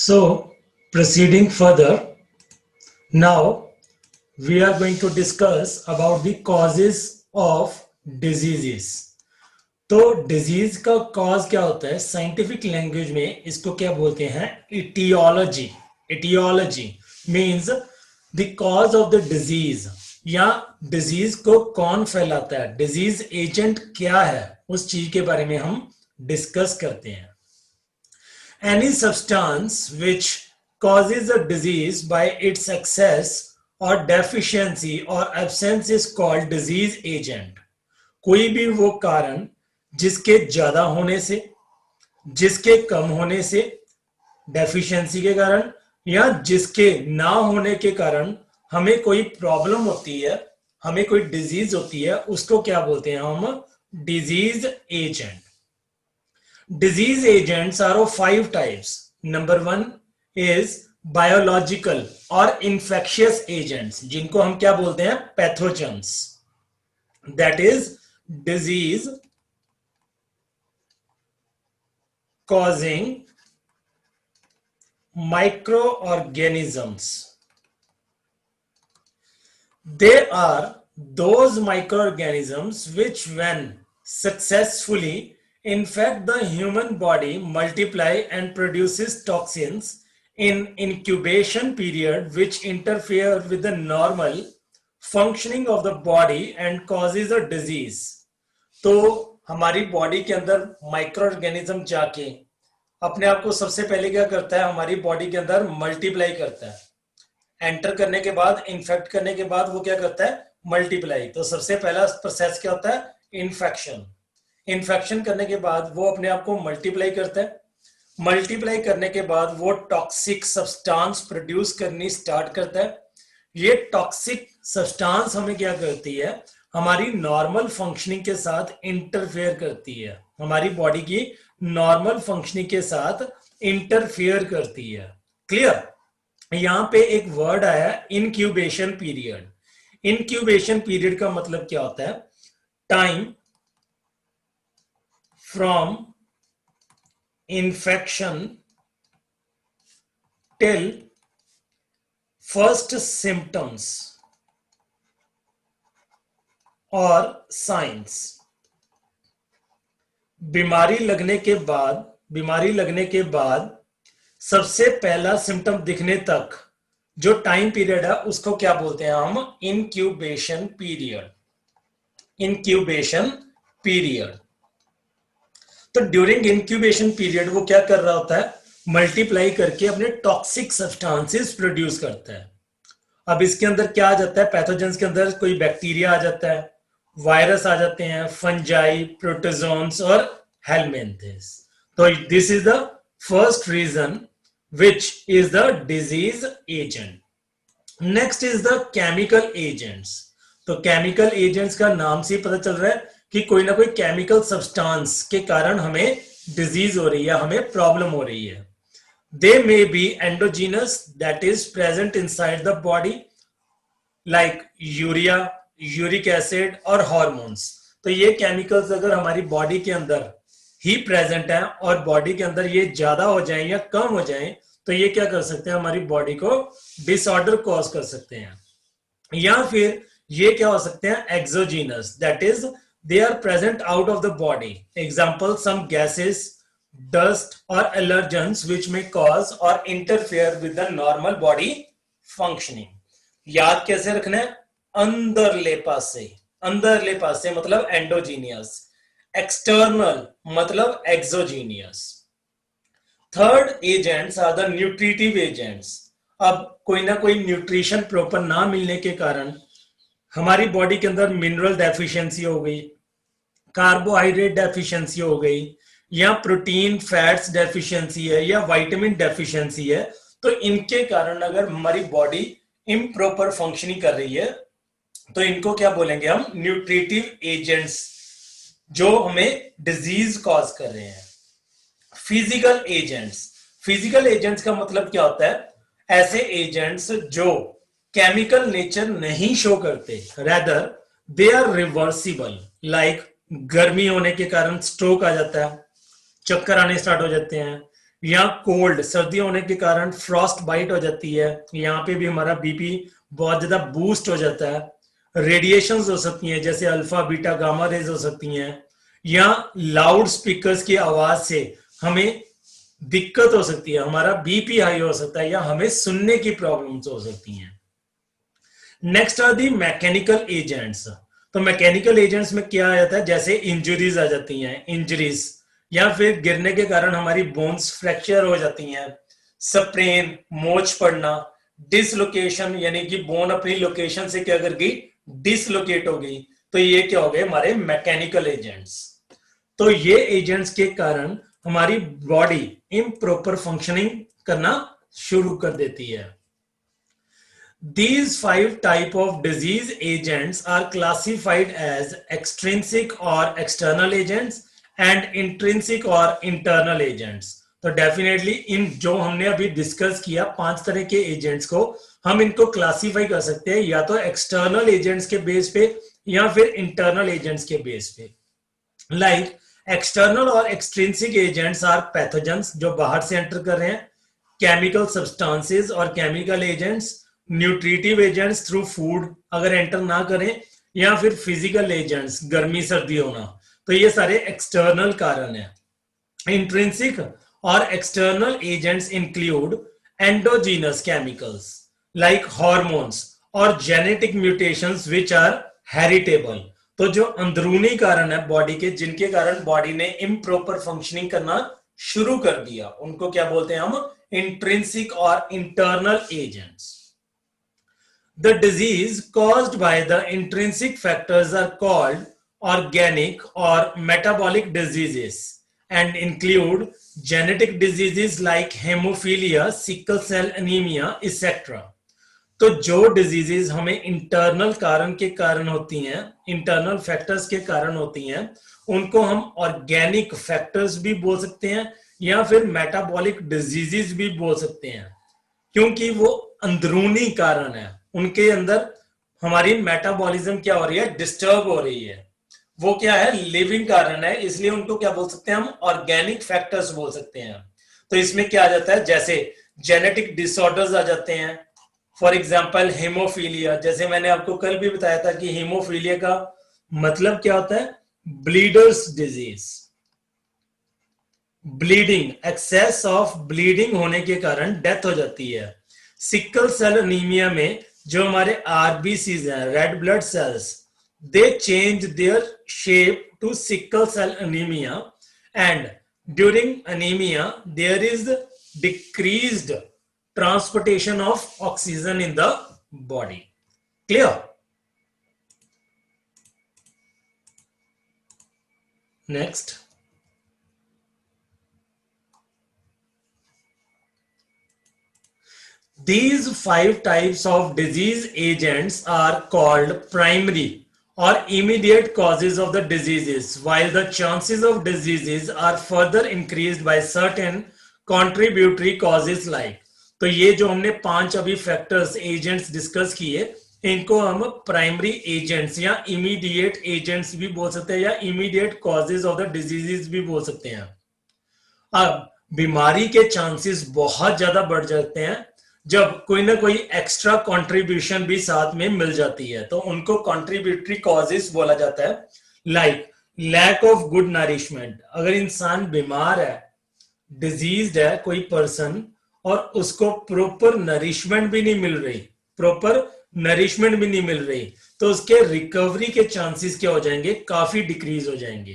So, proceeding further, now we are going to discuss about the causes of diseases. तो disease का cause क्या होता है? Scientific language में इसको क्या बोलते हैं? Aetiology. Aetiology means the cause of the disease, या डिजीज को कौन फैलाता है, डिजीज एजेंट क्या है, उस चीज के बारे में हम डिस्कस करते हैं. Any substance which causes a disease by its excess or deficiency or absence is called disease agent. कोई भी वो कारण जिसके ज्यादा होने से, जिसके कम होने से, डेफिशिएंसी के कारण या जिसके ना होने के कारण हमें कोई प्रॉब्लम होती है, हमें कोई डिजीज होती है, उसको क्या बोलते हैं हम? Disease agent. Disease agents are of 5 types. Number 1 is biological or infectious agents, जिनको हम क्या बोलते हैं? Pathogens. That is disease causing microorganisms. They are those microorganisms which, when successfully infect the human body, multiply and produces toxins in incubation period which interfere with the normal functioning of the body and causes a disease. तो हमारी body के अंदर micro organism जाके अपने आप को सबसे पहले क्या करता है? हमारी बॉडी के अंदर मल्टीप्लाई करता है. एंटर करने के बाद, इन्फेक्ट करने के बाद वो क्या करता है? मल्टीप्लाई. तो सबसे पहला प्रोसेस क्या होता है? इन्फेक्शन. इन्फेक्शन करने के बाद वो अपने आप को मल्टीप्लाई करता है. मल्टीप्लाई करने के बाद वो टॉक्सिक सब्सटेंस प्रोड्यूस करनी स्टार्ट करता है. ये टॉक्सिक सब्सटेंस हमें क्या करती है? हमारी नॉर्मल फंक्शनिंग के साथ इंटरफेयर करती है, हमारी बॉडी की नॉर्मल फंक्शनिंग के साथ इंटरफेयर करती है. क्लियर? यहां पे एक वर्ड आया, इनक्यूबेशन पीरियड. इनक्यूबेशन पीरियड का मतलब क्या होता है? Time from infection till first symptoms or signs. बीमारी लगने के बाद सबसे पहला सिम्टम दिखने तक जो टाइम पीरियड है उसको क्या बोलते हैं हम? Incubation period. Incubation period. तो ड्यूरिंग इंक्यूबेशन पीरियड वो क्या कर रहा होता है? मल्टीप्लाई करके अपने टॉक्सिक सब्सटेंसेस प्रोड्यूस करता है. अब इसके अंदर क्या आ जाता है? पैथोजेंस के अंदर कोई बैक्टीरिया आ जाता है, वायरस आ जाते हैं, फंजाई, प्रोटोजोन्स और हेलमिंथेस. तो this is the first reason which is the disease agent. Next is the chemical agents. तो केमिकल एजेंट्स का नाम से ही पता चल रहा है कि कोई ना कोई केमिकल सब्सटेंस के कारण हमें डिजीज हो रही है, हमें प्रॉब्लम हो रही है. They may be endogenous, that is present inside the body, like urea, uric acid और हार्मोन्स. तो ये केमिकल्स अगर हमारी बॉडी के अंदर ही प्रेजेंट है और बॉडी के अंदर ये ज्यादा हो जाए या कम हो जाए तो ये क्या कर सकते हैं? हमारी बॉडी को डिसऑर्डर कॉज कर सकते हैं. या फिर ये क्या हो सकते हैं? Exogenous, that is they are present out of the body. Example, some gases, dust or allergens which may cause or interfere with the normal body functioning. याद कैसे रखना है? अंदरले पासे. अंदरले पासे मतलब एंडोजीनियस, एक्सटर्नल मतलब exogenous. Third agents are the nutritive agents. अब कोई ना कोई न्यूट्रिशन प्रॉपर ना मिलने के कारण हमारी बॉडी के अंदर मिनरल डेफिशिएंसी हो गई, कार्बोहाइड्रेट डेफिशिएंसी हो गई, या प्रोटीन फैट्स डेफिशिएंसी है, या विटामिन डेफिशिएंसी है, तो इनके कारण अगर हमारी बॉडी इम्प्रॉपर फंक्शनिंग कर रही है तो इनको क्या बोलेंगे हम? न्यूट्रिटिव एजेंट्स, जो हमें डिजीज कॉज कर रहे हैं. Physical agents. फिजिकल एजेंट्स का मतलब क्या होता है? ऐसे एजेंट्स जो केमिकल नेचर नहीं शो करते, rather they are reversible. Like गर्मी होने के कारण स्ट्रोक आ जाता है, चक्कर आने स्टार्ट हो जाते हैं, या कोल्ड, सर्दी होने के कारण फ्रॉस्ट बाइट हो जाती है, यहाँ पे भी हमारा बीपी बहुत ज्यादा बूस्ट हो जाता है। रेडिएशंस हो सकती हैं जैसे अल्फा बीटा गामा रेज हो सकती हैं, या लाउड स्पीकर्स की आवाज से हमें दिक्कत हो सकती है, हमारा बीपी हाई हो सकता है, या हमें सुनने की प्रॉब्लम्स हो सकती हैं। Next are the mechanical agents. तो मैकेनिकल एजेंट्स में क्या आ जाता है, जैसे इंजरीज आ जाती हैं, इंजरीज या फिर गिरने के कारण हमारी बोन्स फ्रैक्चर हो जाती हैं, स्प्रेन, मोच पड़ना, डिसलोकेशन यानी कि बोन अपनी लोकेशन से क्या कर गई, डिसलोकेट हो गई, तो ये क्या हो गए हमारे मैकेनिकल एजेंट्स। तो ये एजेंट्स के कारण हमारी बॉडी इम्प्रॉपर फंक्शनिंग करना शुरू कर देती है। These five type of disease agents are classified as extrinsic or external agents and intrinsic or internal agents. तो डेफिनेटली इन जो हमने अभी डिस्कस किया 5 तरह के एजेंट्स को हम इनको क्लासिफाई कर सकते हैं या तो एक्सटर्नल एजेंट्स के बेस पे या फिर इंटरनल एजेंट्स के बेस पे। लाइक एक्सटर्नल और एक्सट्रिंसिक एजेंट्स आर पैथोजेंस जो बाहर से एंटर कर रहे हैं, केमिकल सब्सटेंसेस और chemical agents, nutritive agents through food अगर एंटर ना करें, या फिर फिजिकल एजेंट्स गर्मी सर्दी होना, तो ये सारे एक्सटर्नल कारण है। इंट्रिंसिक और external agents include endogenous chemicals like hormones और genetic mutations which are heritable. तो जो अंदरूनी कारण है बॉडी के, जिनके कारण बॉडी ने इम्प्रॉपर फंक्शनिंग करना शुरू कर दिया, उनको क्या बोलते हैं हम, इंट्रिंसिक और internal agents. The disease caused by the intrinsic factors are called organic or metabolic diseases and include genetic diseases like hemophilia, sickle cell anemia, etc. तो जो डिजीजेस हमें इंटरनल कारण के कारण होती हैं, इंटरनल फैक्टर्स के कारण होती हैं, उनको हम ऑर्गेनिक फैक्टर्स भी बोल सकते हैं या फिर मेटाबॉलिक डिजीजेस भी बोल सकते हैं, क्योंकि वो अंदरूनी कारण है, उनके अंदर हमारी मेटाबॉलिज्म क्या हो रही है, डिस्टर्ब हो रही है, वो क्या है, लिविंग कारण है, इसलिए उनको क्या बोल सकते हैं हम, ऑर्गेनिक फैक्टर्स बोल सकते हैं। तो इसमें क्या आ जाता है, जैसे जेनेटिक डिसऑर्डर्स आ जाते हैं, फॉर एग्जाम्पल हेमोफीलिया, जैसे मैंने आपको कल भी बताया था कि हेमोफीलिया का मतलब क्या होता है, bleeders disease, bleeding, excess of bleeding होने के कारण डेथ हो जाती है। सिकल सेल एनीमिया में जो हमारे आरबीसीज हैं, red blood cells, they change their shape to sickle cell anaemia and during anaemia there is decreased transportation of oxygen in the body. Clear? Next. These 5 types of disease agents are called primary or immediate causes of the diseases, while the chances of diseases are further increased by certain contributory causes like, तो ये जो हमने 5 अभी factors agents discuss किए, इनको हम primary agents या immediate agents भी बोल सकते हैं या immediate causes of the diseases भी बोल सकते हैं। अब बीमारी के चांसेस बहुत ज्यादा बढ़ जाते हैं जब कोई ना कोई एक्स्ट्रा कंट्रीब्यूशन भी साथ में मिल जाती है, तो उनको कंट्रीब्यूटरी कॉजेज बोला जाता है। Like lack of good nourishment, अगर इंसान बीमार है, डिजीज्ड है कोई पर्सन, और उसको प्रॉपर नरिशमेंट भी नहीं मिल रही, तो उसके रिकवरी के चांसेस क्या हो जाएंगे, काफी डिक्रीज हो जाएंगे।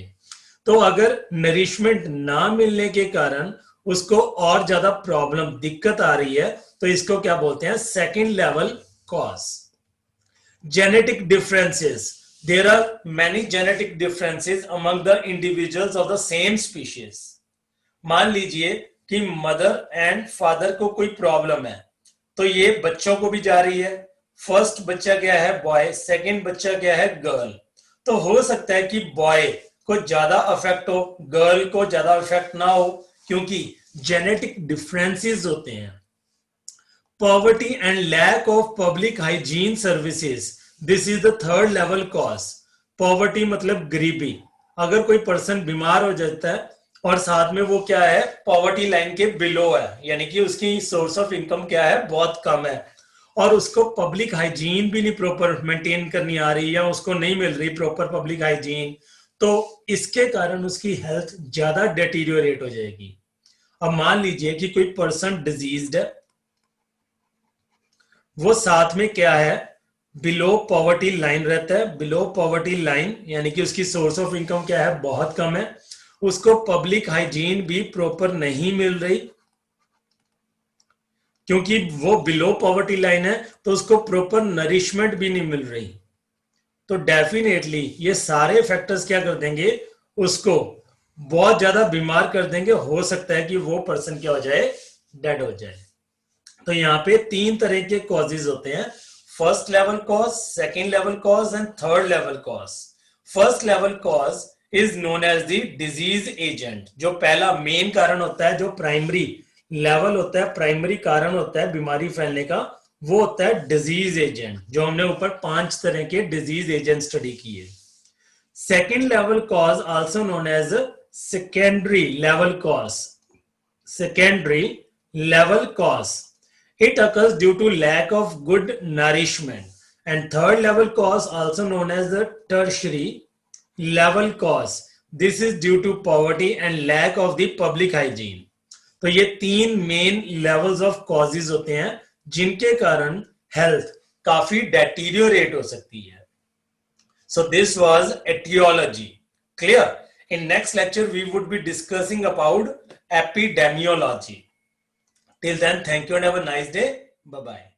तो अगर नरिशमेंट ना मिलने के कारण उसको और ज्यादा प्रॉब्लम, दिक्कत आ रही है, तो इसको क्या बोलते हैं, second level cause. Genetic differences, there are many genetic differences among the individuals of the same species. मान लीजिए कि मदर एंड फादर को कोई प्रॉब्लम है, तो ये बच्चों को भी जा रही है। फर्स्ट बच्चा क्या है, बॉय, सेकंड बच्चा क्या है, गर्ल। तो हो सकता है कि बॉय को ज्यादा अफेक्ट हो, गर्ल को ज्यादा अफेक्ट ना हो, क्योंकि जेनेटिक डिफरेंसेस होते हैं। Poverty and lack of public hygiene services, this is the third level cause. Poverty मतलब गरीबी, अगर कोई पर्सन बीमार हो जाता है और साथ में वो क्या है, पॉवर्टी लाइन के बिलो है, यानी कि उसकी सोर्स ऑफ इनकम क्या है, बहुत कम है, और उसको पब्लिक हाइजीन भी नहीं प्रॉपर मेंटेन करनी आ रही, या उसको नहीं मिल रही प्रॉपर पब्लिक हाइजीन, तो इसके कारण उसकी हेल्थ ज्यादा डेटीरियोरेट हो जाएगी। अब मान लीजिए कि कोई पर्सन डिजीज्ड है, वो साथ में क्या है, बिलो पॉवर्टी लाइन रहता है, बिलो पॉवर्टी लाइन यानी कि उसकी सोर्स ऑफ इनकम क्या है, बहुत कम है, उसको पब्लिक हाइजीन भी प्रॉपर नहीं मिल रही, क्योंकि वो बिलो पॉवर्टी लाइन है तो उसको प्रॉपर नरिशमेंट भी नहीं मिल रही। तो डेफिनेटली ये सारे फैक्टर्स क्या कर देंगे, उसको बहुत ज्यादा बीमार कर देंगे, हो सकता है कि वो पर्सन क्या हो जाए, डेड हो जाए। तो यहाँ पे 3 तरह के कॉजेज होते हैं, first level cause, second level cause and third level cause. First level cause is known as the disease agent. जो पहला मेन कारण होता है, जो प्राइमरी लेवल होता है, प्राइमरी कारण होता है बीमारी फैलने का, वो होता है डिजीज एजेंट, जो हमने ऊपर 5 तरह के डिजीज एजेंट स्टडी किए। Second level cause also known as secondary level cause, secondary level cause. It occurs due to lack of good nourishment. And third level cause, also known as the tertiary level cause. This is due to poverty and lack of the public hygiene. तो ये 3 main levels of causes होते हैं जिनके कारण health काफी डेटीरियोरेट हो सकती है। So this was etiology. Clear? In next lecture, we would be discussing about epidemiology. Till then, thank you and have a nice day. Bye-bye.